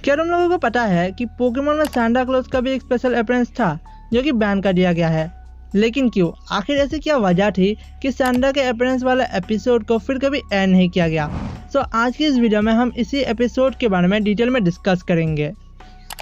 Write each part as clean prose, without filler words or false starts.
क्या तुम लोगों को पता है कि पोकेमोन में सांता क्लॉज का भी एक स्पेशल अपीयरेंस था जो कि बैन कर दिया गया है? लेकिन क्यों? आखिर ऐसी क्या वजह थी कि सांता के अपीयरेंस वाले एपिसोड को फिर कभी ऐड नहीं किया गया? सो आज की इस वीडियो में हम इसी एपिसोड के बारे में डिटेल में डिस्कस करेंगे।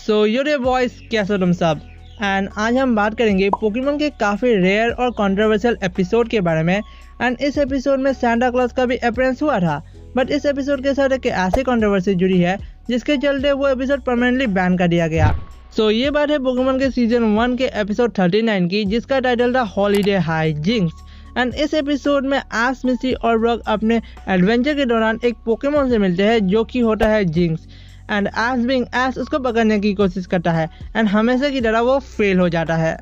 सो योर वॉइस, कैसे हो तुम सब? एंड आज हम बात करेंगे पोकेमोन के काफ़ी रेयर और कंट्रोवर्शियल एपिसोड के बारे में। एंड इस एपिसोड में सांता क्लॉज का भी अपीयरेंस हुआ था, बट इस एपिसोड के साथ एक ऐसी कंट्रोवर्सी जुड़ी है जिसके चलते वो एपिसोड परमानेंटली बैन कर दिया गया। सो ये बात है पोकेमोन के सीजन 1 के एपिसोड 39 की, जिसका टाइटल था हॉलीडे हाई जिंक्स। एंड इस एपिसोड में एश, मिस्टी और ब्रॉक अपने एडवेंचर के दौरान एक पोकेमोन से मिलते हैं जो कि होता है जिंक्स। एंड एश उसको पकड़ने की कोशिश करता है एंड हमेशा की तरह वो फेल हो जाता है।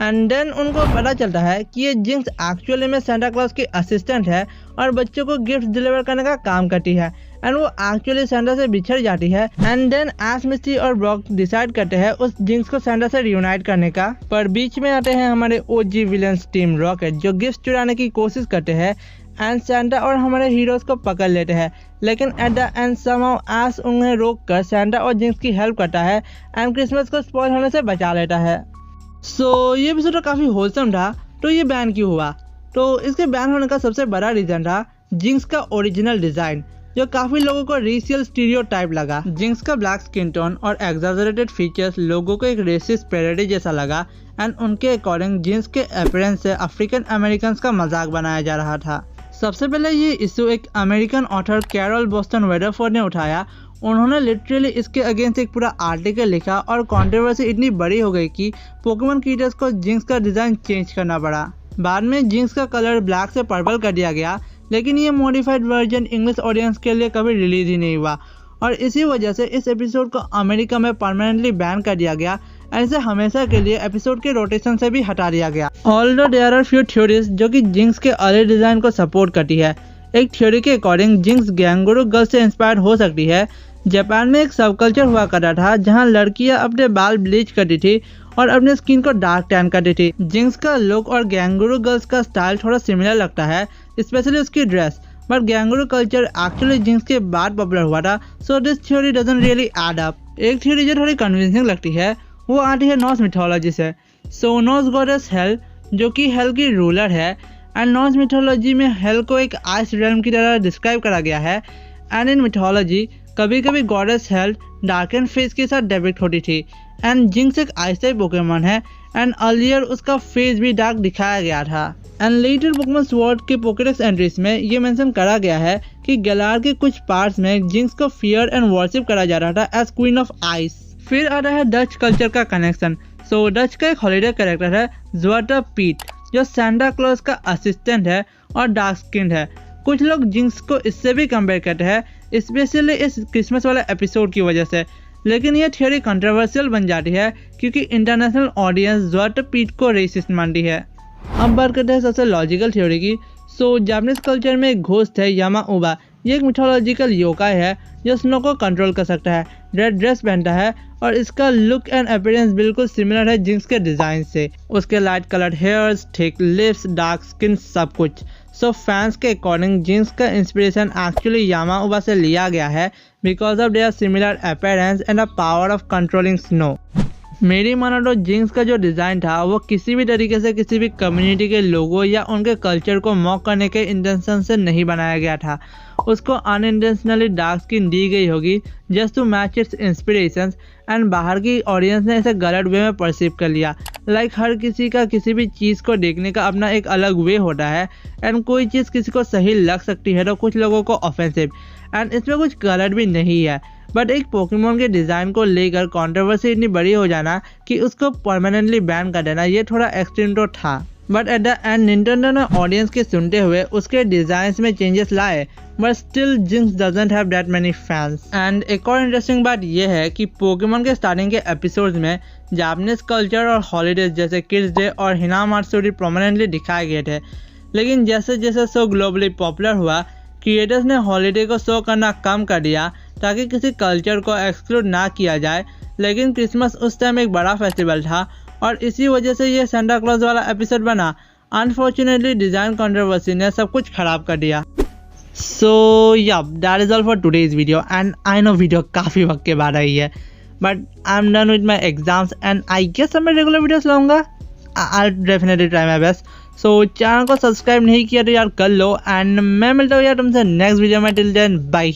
एंड देन उनको पता चलता है कि ये जिंक्स एक्चुअली में सांता क्लॉज की असिस्टेंट है और बच्चों को गिफ्ट डिलीवर करने का काम करती है। एंड वो एक्चुअली सांता से बिछड़ जाती है। एंड देन एश, मिस्टी और ब्रॉक डिसाइड करते हैं उस जिंक्स को सांता से रियूनाइट करने का। पर बीच में आते हैं हमारे ओजी विलन्स टीम रॉकेट, जो गिफ्ट चुराने की कोशिश करते हैं एंड सांता और हमारे हीरोज को पकड़ लेते हैं। लेकिन एट द एंड समहाउ एश उन्हें रोक कर सांता और जिंक्स की हेल्प करता है एंड क्रिसमस को स्पॉइल होने से बचा लेता है। सो ये एपिसोड तो काफ़ी होलसम था, तो ये बैन क्यों हुआ? तो इसके बैन होने का सबसे बड़ा रीज़न था जिंक्स का ओरिजिनल डिज़ाइन, जो काफ़ी लोगों को रेशियल स्टीरियोटाइप लगा। जिंक्स का ब्लैक स्किन टोन और एग्जैजरेटेड फीचर्स लोगों को एक रेसिस्ट पैरोडी जैसा लगा। एंड उनके अकॉर्डिंग जिंक्स के अपीयरेंस से अफ्रीकन अमेरिकन का मजाक बनाया जा रहा था। सबसे पहले ये इशू एक American author Carole Boston Weatherford ने उठाया। उन्होंने लिटरली इसके अगेंस्ट एक पूरा आर्टिकल लिखा और कंट्रोवर्सी इतनी बड़ी हो गई कि पोकेमोन क्रिएटर्स को जिंक्स का डिज़ाइन चेंज करना पड़ा। बाद में जिंक्स का कलर ब्लैक से पर्पल कर दिया गया, लेकिन ये मॉडिफाइड वर्जन इंग्लिश ऑडियंस के लिए कभी रिलीज ही नहीं हुआ और इसी वजह से इस एपिसोड को अमेरिका में परमानेंटली बैन कर दिया गया। ऐसे हमेशा के लिए एपिसोड के रोटेशन से भी हटा दिया गया। Although there are few theories जो कि जिंक्स के अर्ली डिज़ाइन को सपोर्ट करती है। एक थ्योरी के अकॉर्डिंग जिंक्स गैंगुरु गर्ल से इंस्पायर हो सकती है। जापान में एक सब कल्चर हुआ करता था जहां लड़कियां अपने बाल ब्लीच करती थी और अपने स्किन को डार्क टैन करती थी। जिंक्स का लुक और गैंगुरु गर्ल्स का स्टाइल थोड़ा सिमिलर लगता है, स्पेशली उसकी dress. But ganguro culture actually Jinx के बाद पॉपुलर हुआ था, so this theory doesn't really add up. एक थ्योरी जो थोड़ी कन्विंसिंग लगती है वो आती है नॉर्स मिथोलॉजी से। सो नॉर्स गॉडेस हेल, जो कि हेल की रूलर है, एंड नॉर्स मिथोलॉजी में हेल को एक आइस रेल्म की तरह डिस्क्राइब करा गया है। एंड इन मिथोलॉजी कभी कभी goddess hello dark and face के साथ डेपिक्ट होती थी। एंड जिंक्स एक आइस टाइप पोकेमॉन है एंड अर्लियर उसका फेस भी डार्क दिखाया गया था। एंड लेटर पोकेमॉन स्वॉर्ड के पोकेडेक्स एंट्रीज में ये मेंशन करा गया है कि गैलार के कुछ पार्ट्स में जिंक्स को फियर एंड वर्शिप करा जा रहा था एज क्वीन ऑफ आइस। फिर आ रहा है डच कल्चर का कनेक्शन। सो डच का एक हॉलीडे कैरेक्टर है ज़्वार्टे पीट, जो सांता क्लॉज का असिस्टेंट है और डार्क स्किन है। कुछ लोग जिंक्स को इससे भी कंपेयर करते हैं, स्पेशली इस क्रिसमस वाले एपिसोड की वजह से। लेकिन यह थ्योरी कंट्रोवर्शियल बन जाती है क्योंकि इंटरनेशनल ऑडियंस ज़्वार्टे पीट को रेसिस्ट मानती है। अब बात करते हैं सबसे लॉजिकल थ्योरी की। सो जापानीज कल्चर में एक घोस्ट है यामाउबा। ये एक मिथोलॉजिकल योकाई है जो स्नो को कंट्रोल कर सकता है, रेड ड्रेस पहनता है और इसका लुक एंड अपीयरेंस बिल्कुल सिमिलर है जिंक्स के डिज़ाइन से। उसके light coloured hairs, thick lips, dark skin, सब कुछ। सो फैंस के अकॉर्डिंग जिंक्स का इंस्पिरेशन एक्चुअली यामाउबा से लिया गया है because of their similar appearance and the power of controlling snow. मेरी मानो तो जिंक्स का जो डिज़ाइन था वो किसी भी तरीके से किसी भी कम्युनिटी के लोगों या उनके कल्चर को मॉक करने के इंटेंशन से नहीं बनाया गया था। उसको अनइंटेंशनली डार्क स्किन दी गई होगी just to match its inspirations and बाहर की ऑडियंस ने इसे गलत वे में परसीव कर लिया। लाइक हर किसी का किसी भी चीज़ को देखने का अपना एक अलग वे होता है एंड कोई चीज़ किसी को सही लग सकती है तो कुछ लोगों को ऑफेंसिव, एंड इसमें कुछ गलत भी नहीं है। बट एक पोकेमोन के डिज़ाइन को लेकर कंट्रोवर्सी इतनी बड़ी हो जाना कि उसको परमानेंटली बैन कर देना, ये थोड़ा एक्सट्रीम तो था। But at the end Nintendo ने ऑडियंस के सुनते हुए उसके डिज़ाइंस में चेंजेस लाए, but still Jynx doesn't have that many fans. And एक और इंटरेस्टिंग बात यह है कि पोकेमोन के स्टार्टिंग के एपिसोड्स में जापानीज कल्चर और हॉलीडेज जैसे किड्स डे और हिनामात्सुरी प्रोमिनेंटली दिखाए गए थे। लेकिन जैसे जैसे शो ग्लोबली पॉपुलर हुआ, क्रिएटर्स ने हॉलीडे को शो करना कम कर दिया ताकि किसी कल्चर को एक्सक्लूड ना किया जाए। लेकिन क्रिसमस उस टाइम एक बड़ा फेस्टिवल था और इसी वजह से ये सांता क्लॉज वाला एपिसोड बना। अनफॉर्चुनेटली डिज़ाइन कंट्रोवर्सी ने सब कुछ खराब कर दिया। So yeah that is all for today's video and I know video काफ़ी वक्त के बाद आई है but I am done with my exams and I guess अब मैं रेगुलर वीडियोस लाऊंगा। I definitely try my best. So channel को सब्सक्राइब नहीं किया तो यार कर लो एंड मैं मिलता हूँ यार तुमसे नेक्स्ट वीडियो में। Till then bye.